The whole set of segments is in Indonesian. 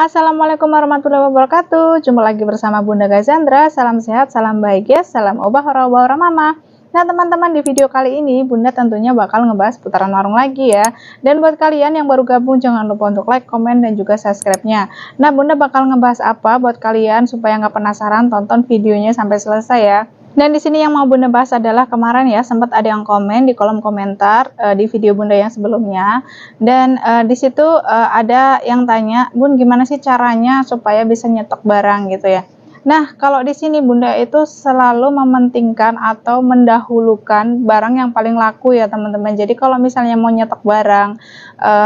Assalamualaikum warahmatullahi wabarakatuh. Jumpa lagi bersama Bunda Gazandra. Salam sehat, salam bahagia, salam obah hora mama. Nah teman-teman, di video kali ini Bunda tentunya bakal ngebahas putaran warung lagi ya. Dan buat kalian yang baru gabung, jangan lupa untuk like, komen, dan juga subscribe-nya. Nah Bunda bakal ngebahas apa buat kalian supaya nggak penasaran, tonton videonya sampai selesai ya. Dan di sini yang mau Bunda bahas adalah kemarin ya, sempat ada yang komen di kolom komentar di video Bunda yang sebelumnya. Dan di situ ada yang tanya, Bun gimana sih caranya supaya bisa nyetok barang gitu ya. Nah, kalau di sini Bunda itu selalu mementingkan atau mendahulukan barang yang paling laku ya teman-teman. Jadi kalau misalnya mau nyetok barang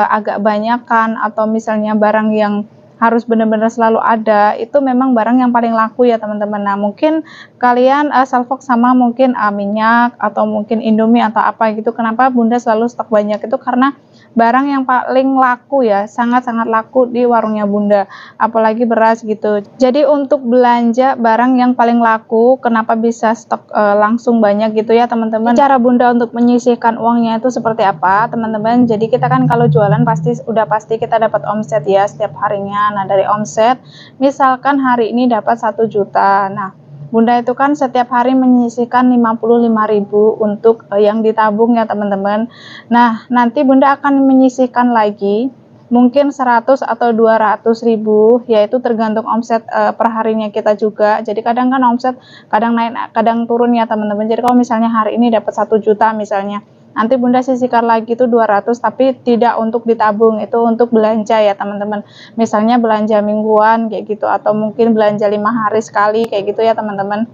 agak banyakan atau misalnya barang yang harus benar-benar selalu ada, itu memang barang yang paling laku ya teman-teman. Nah mungkin kalian salfok sama mungkin minyak atau mungkin Indomie atau apa gitu. Kenapa Bunda selalu stok banyak itu karena barang yang paling laku ya, sangat-sangat laku di warungnya Bunda, apalagi beras gitu. Jadi untuk belanja barang yang paling laku, kenapa bisa stok langsung banyak gitu ya teman-teman. Cara Bunda untuk menyisihkan uangnya itu seperti apa teman-teman. Jadi kita kan kalau jualan pasti kita dapat omset ya setiap harinya. Nah dari omset misalkan hari ini dapat 1 juta. Nah Bunda itu kan setiap hari menyisihkan 55.000 untuk yang ditabung ya teman-teman. Nah nanti Bunda akan menyisihkan lagi mungkin 100 atau 200.000, yaitu tergantung omset per harinya kita juga. Jadi kadang kan omset kadang naik kadang turun ya teman-teman. Jadi kalau misalnya hari ini dapat 1 juta misalnya, nanti Bunda sisihkan lagi itu 200, tapi tidak untuk ditabung, itu untuk belanja ya teman-teman. Misalnya belanja mingguan kayak gitu, atau mungkin belanja 5 hari sekali kayak gitu ya teman-teman.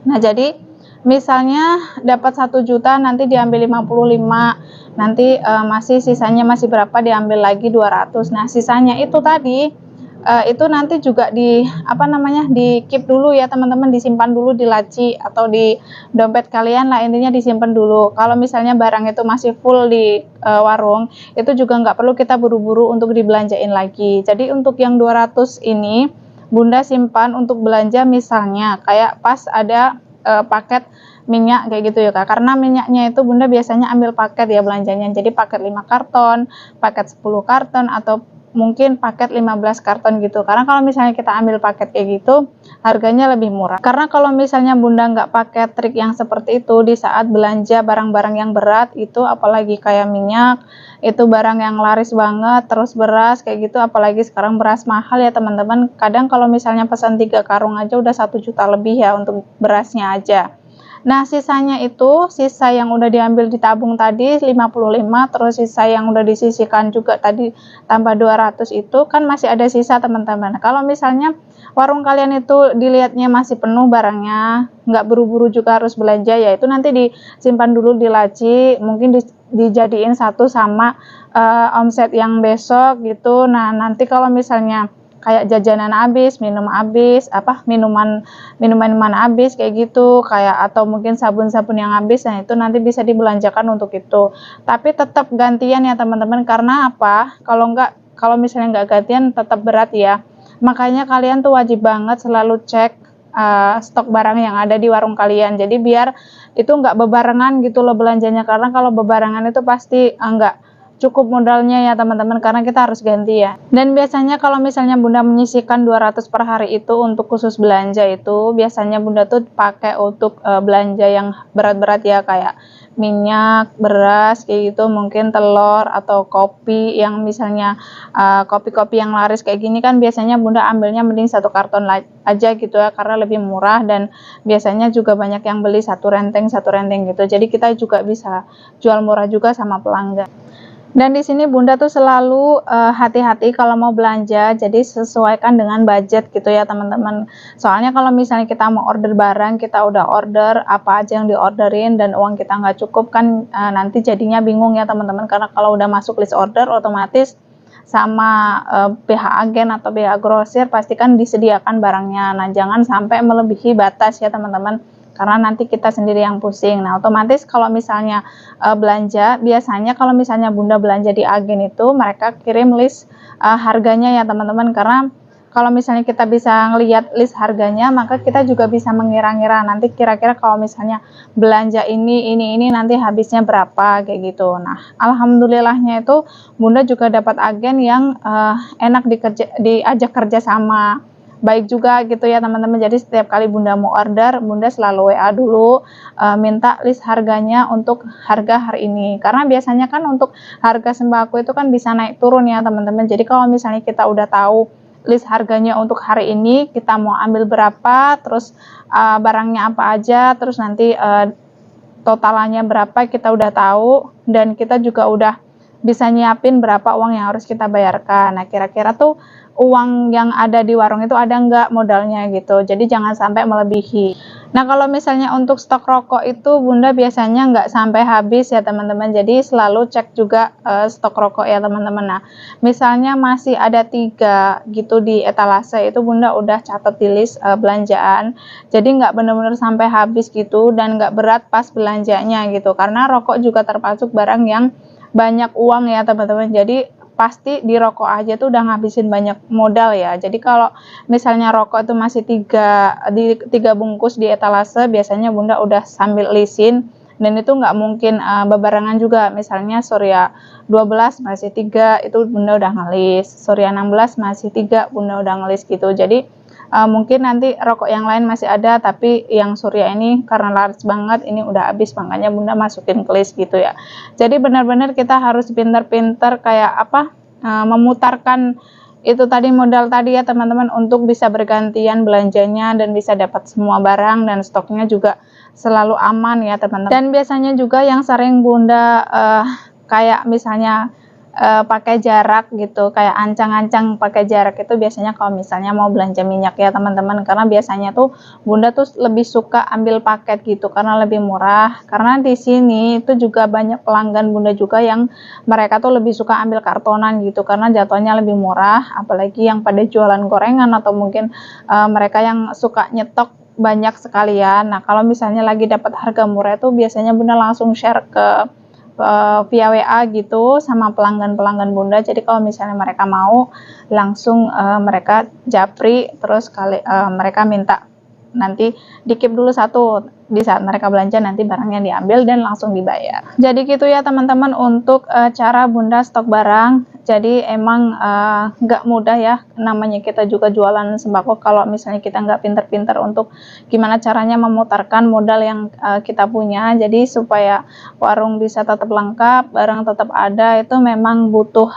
Nah jadi misalnya dapat 1 juta nanti diambil 55, nanti masih sisanya masih berapa, diambil lagi 200. Nah sisanya itu tadi itu nanti juga di di keep dulu ya teman-teman, disimpan dulu di laci atau di dompet kalian lah, intinya disimpan dulu. Kalau misalnya barang itu masih full di warung, itu juga nggak perlu kita buru-buru untuk dibelanjain lagi. Jadi untuk yang 200 ini Bunda simpan untuk belanja, misalnya kayak pas ada paket minyak kayak gitu ya Kak, karena minyaknya itu Bunda biasanya ambil paket ya belanjanya, jadi paket 5 karton, paket 10 karton, atau mungkin paket 15 karton gitu. Karena kalau misalnya kita ambil paket kayak gitu harganya lebih murah. Karena kalau misalnya Bunda nggak pakai trik yang seperti itu di saat belanja barang-barang yang berat itu, apalagi kayak minyak, itu barang yang laris banget, terus beras kayak gitu, apalagi sekarang beras mahal ya teman-teman. Kadang kalau misalnya pesan 3 karung aja udah 1 juta lebih ya untuk berasnya aja. Nah sisanya itu, sisa yang udah diambil di tabung tadi 55, terus sisa yang udah disisihkan juga tadi tambah 200, itu kan masih ada sisa teman-teman. Kalau misalnya warung kalian itu dilihatnya masih penuh barangnya, nggak buru-buru juga harus belanja ya, itu nanti disimpan dulu di laci, mungkin dijadiin satu sama omset yang besok gitu. Nah nanti kalau misalnya kayak jajanan habis, minuman habis kayak gitu, kayak atau mungkin sabun-sabun yang habis, nah itu nanti bisa dibelanjakan untuk itu. Tapi tetap gantian ya teman-teman, karena apa? Kalau misalnya nggak gantian tetap berat ya. Makanya kalian tuh wajib banget selalu cek stok barang yang ada di warung kalian. Jadi biar itu nggak bebarengan gitu loh belanjanya, karena kalau bebarengan itu pasti nggak cukup modalnya ya teman-teman, karena kita harus ganti ya. Dan biasanya kalau misalnya Bunda menyisihkan 200 per hari itu untuk khusus belanja, itu biasanya Bunda tuh pakai untuk belanja yang berat-berat ya, kayak minyak, beras kayak gitu, mungkin telur atau kopi yang misalnya kopi-kopi yang laris kayak gini kan biasanya Bunda ambilnya mending 1 karton aja gitu ya, karena lebih murah dan biasanya juga banyak yang beli satu renteng gitu. Jadi kita juga bisa jual murah juga sama pelanggan. Dan di sini Bunda tuh selalu hati-hati kalau mau belanja, jadi sesuaikan dengan budget gitu ya teman-teman. Soalnya kalau misalnya kita mau order barang, kita udah order apa aja yang diorderin dan uang kita nggak cukup kan, nanti jadinya bingung ya teman-teman. Karena kalau udah masuk list order otomatis sama pihak agen atau pihak grosir pastikan disediakan barangnya. Nah jangan sampai melebihi batas ya teman-teman, karena nanti kita sendiri yang pusing. Nah otomatis kalau misalnya belanja, biasanya kalau misalnya Bunda belanja di agen itu mereka kirim list harganya ya teman-teman, karena kalau misalnya kita bisa ngelihat list harganya, maka kita juga bisa mengira-ngira nanti kira-kira kalau misalnya belanja ini nanti habisnya berapa kayak gitu. Nah, alhamdulillahnya itu Bunda juga dapat agen yang enak diajak kerja sama. Baik juga gitu ya teman-teman. Jadi setiap kali Bunda mau order, Bunda selalu WA dulu, minta list harganya untuk harga hari ini. Karena biasanya kan untuk harga sembako itu kan bisa naik turun ya teman-teman. Jadi kalau misalnya kita udah tahu list harganya untuk hari ini, kita mau ambil berapa, terus barangnya apa aja, terus nanti totalannya berapa kita udah tahu, dan kita juga udah bisa nyiapin berapa uang yang harus kita bayarkan. Nah, kira-kira tuh uang yang ada di warung itu ada nggak modalnya gitu. Jadi jangan sampai melebihi. Nah, kalau misalnya untuk stok rokok itu Bunda biasanya nggak sampai habis ya teman-teman. Jadi selalu cek juga stok rokok ya teman-teman. Nah, misalnya masih ada 3 gitu di etalase, itu Bunda udah catat di list belanjaan. Jadi nggak bener-bener sampai habis gitu, dan nggak berat pas belanjanya gitu. Karena rokok juga termasuk barang yang banyak uang ya teman-teman. Jadi pasti di rokok aja tuh udah ngabisin banyak modal ya. Jadi kalau misalnya rokok itu masih 3 bungkus di etalase, biasanya Bunda udah sambil lisin, dan itu nggak mungkin bebarengan juga. Misalnya Surya 12 masih 3, itu Bunda udah ngelis, Surya 16 masih 3, Bunda udah ngelis gitu. Jadi mungkin nanti rokok yang lain masih ada, tapi yang Surya ini karena laris banget, ini udah habis, makanya Bunda masukin ke list gitu ya. Jadi benar-benar kita harus pinter-pinter kayak apa, memutarkan itu tadi modal tadi ya teman-teman, untuk bisa bergantian belanjanya dan bisa dapat semua barang, dan stoknya juga selalu aman ya teman-teman. Dan biasanya juga yang sering Bunda kayak misalnya pakai jarak gitu, kayak ancang-ancang pakai jarak itu biasanya kalau misalnya mau belanja minyak ya teman-teman. Karena biasanya tuh Bunda tuh lebih suka ambil paket gitu karena lebih murah. Karena di sini itu juga banyak pelanggan Bunda juga yang mereka tuh lebih suka ambil kartonan gitu, karena jatuhnya lebih murah. Apalagi yang pada jualan gorengan atau mungkin mereka yang suka nyetok banyak sekalian. Nah, kalau misalnya lagi dapat harga murah itu biasanya Bunda langsung share ke via WA gitu sama pelanggan-pelanggan Bunda. Jadi kalau misalnya mereka mau, langsung mereka japri, terus mereka minta nanti dikip dulu satu, di saat mereka belanja nanti barangnya diambil dan langsung dibayar. Jadi gitu ya teman-teman untuk cara Bunda stok barang. Jadi emang nggak mudah ya, namanya kita juga jualan sembako. Kalau misalnya kita nggak pinter-pinter untuk gimana caranya memutarkan modal yang kita punya, jadi supaya warung bisa tetap lengkap, barang tetap ada, itu memang butuh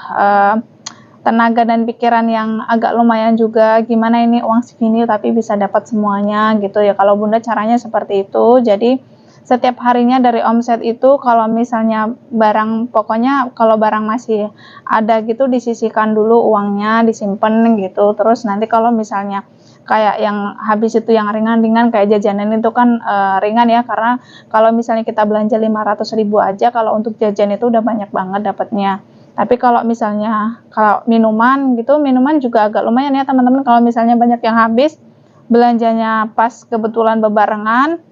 tenaga dan pikiran yang agak lumayan juga. Gimana ini uang segini tapi bisa dapat semuanya gitu ya. Kalau Bunda caranya seperti itu. Jadi setiap harinya dari omset itu, kalau misalnya barang, pokoknya kalau barang masih ada gitu disisihkan dulu uangnya, disimpan gitu. Terus nanti kalau misalnya kayak yang habis itu yang ringan-ringan kayak jajanan itu kan ringan ya, karena kalau misalnya kita belanja 500.000 aja, kalau untuk jajan itu udah banyak banget dapatnya. Tapi kalau misalnya kalau minuman gitu, minuman juga agak lumayan ya teman-teman. Kalau misalnya banyak yang habis, belanjanya pas kebetulan bebarengan,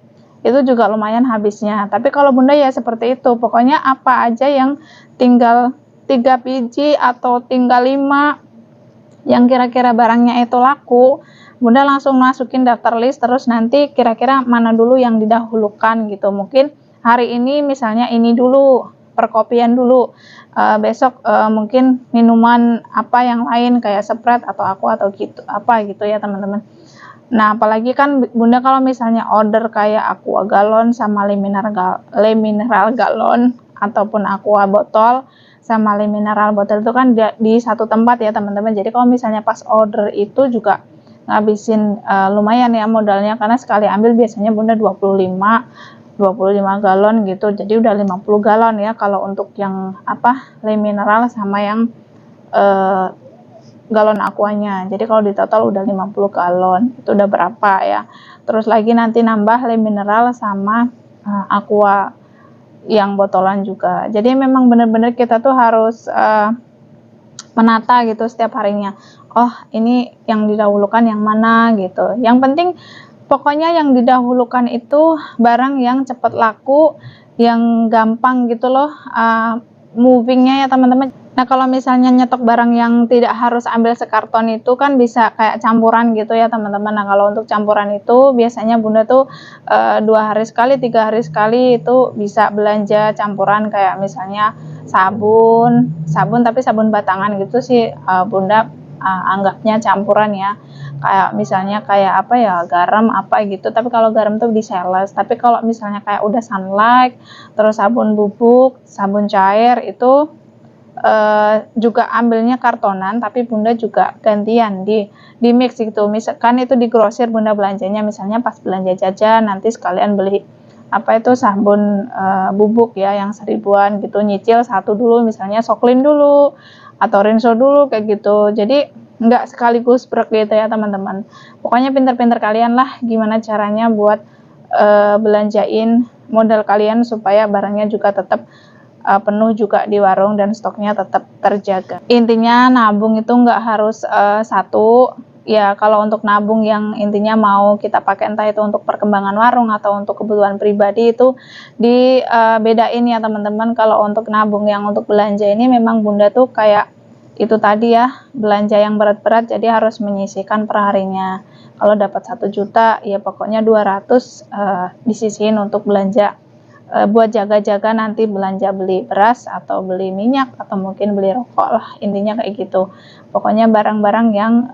itu juga lumayan habisnya. Tapi kalau Bunda ya seperti itu, pokoknya apa aja yang tinggal 3 biji atau tinggal 5 yang kira-kira barangnya itu laku, Bunda langsung masukin daftar list, terus nanti kira-kira mana dulu yang didahulukan gitu. Mungkin hari ini misalnya ini dulu, perkopian dulu, besok mungkin minuman apa yang lain kayak Sprite atau aqua atau gitu apa gitu ya teman-teman. Nah, apalagi kan Bunda kalau misalnya order kayak aqua galon sama le mineral galon ataupun aqua botol sama le mineral botol itu kan di satu tempat ya teman-teman. Jadi kalau misalnya pas order itu juga ngabisin lumayan ya modalnya, karena sekali ambil biasanya Bunda 25 galon gitu. Jadi udah 50 galon ya kalau untuk yang apa le mineral sama yang galon aquanya. Jadi kalau di total udah 50 galon, itu udah berapa ya. Terus lagi nanti nambah le mineral sama aqua yang botolan juga. Jadi memang benar-benar kita tuh harus menata gitu setiap harinya. Oh, ini yang didahulukan yang mana gitu. Yang penting pokoknya yang didahulukan itu barang yang cepat laku, yang gampang gitu loh movingnya ya teman-teman. Nah, kalau misalnya nyetok barang yang tidak harus ambil sekarton itu kan bisa kayak campuran gitu ya teman-teman. Nah, kalau untuk campuran itu biasanya Bunda tuh 2 hari sekali, 3 hari sekali itu bisa belanja campuran kayak misalnya sabun, tapi sabun batangan gitu sih Bunda anggapnya campuran ya. Kayak misalnya kayak apa ya, garam apa gitu. Tapi kalau garam tuh di sales. Tapi kalau misalnya kayak udah Sunlight, terus sabun bubuk, sabun cair itu juga ambilnya kartonan, tapi Bunda juga gantian di mix gitu. Misalkan itu di grosir Bunda belanjanya, misalnya pas belanja jajan nanti sekalian beli apa itu sabun bubuk ya yang 1000-an gitu, nyicil satu dulu, misalnya Soklin dulu atau Rinso dulu kayak gitu. Jadi nggak sekaligus brek gitu ya teman-teman. Pokoknya pinter-pinter kalian lah gimana caranya buat belanjain modal kalian supaya barangnya juga tetap penuh juga di warung dan stoknya tetap terjaga. Intinya nabung itu nggak harus satu ya. Kalau untuk nabung yang intinya mau kita pakai entah itu untuk perkembangan warung atau untuk kebutuhan pribadi itu dibedain ya teman-teman. Kalau untuk nabung yang untuk belanja ini memang Bunda tuh kayak itu tadi ya, belanja yang berat-berat jadi harus menyisihkan per harinya. Kalau dapat 1 juta ya pokoknya 200 disisihin untuk belanja buat jaga-jaga nanti belanja beli beras atau beli minyak atau mungkin beli rokok lah, intinya kayak gitu. Pokoknya barang-barang yang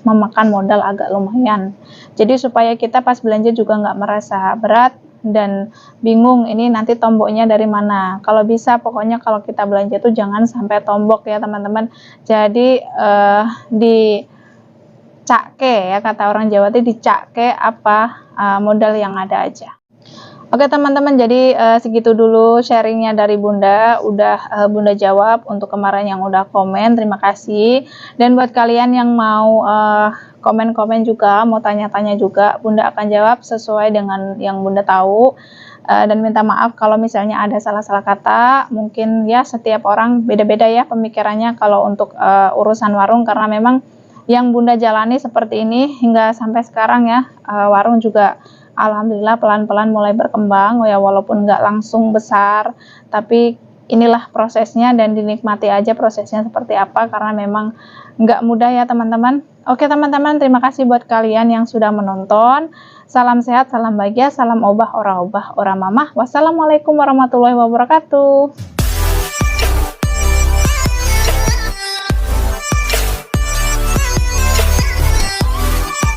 memakan modal agak lumayan. Jadi supaya kita pas belanja juga nggak merasa berat dan bingung ini nanti tomboknya dari mana. Kalau bisa pokoknya kalau kita belanja tuh jangan sampai tombok ya teman-teman. Jadi dicake ya, kata orang Jawa itu dicake apa modal yang ada aja. Oke teman-teman, jadi segitu dulu sharingnya dari Bunda. Udah Bunda jawab untuk kemarin yang udah komen, terima kasih. Dan buat kalian yang mau komen-komen juga, mau tanya-tanya juga, Bunda akan jawab sesuai dengan yang Bunda tahu. Dan minta maaf kalau misalnya ada salah-salah kata. Mungkin ya setiap orang beda-beda ya pemikirannya kalau untuk urusan warung, karena memang yang Bunda jalani seperti ini hingga sampai sekarang ya. Warung juga alhamdulillah pelan-pelan mulai berkembang ya, walaupun nggak langsung besar, tapi inilah prosesnya dan dinikmati aja prosesnya seperti apa, karena memang nggak mudah ya teman-teman. Oke teman-teman, terima kasih buat kalian yang sudah menonton. Salam sehat, salam bahagia, salam obah ora mamah. Wassalamualaikum warahmatullahi wabarakatuh.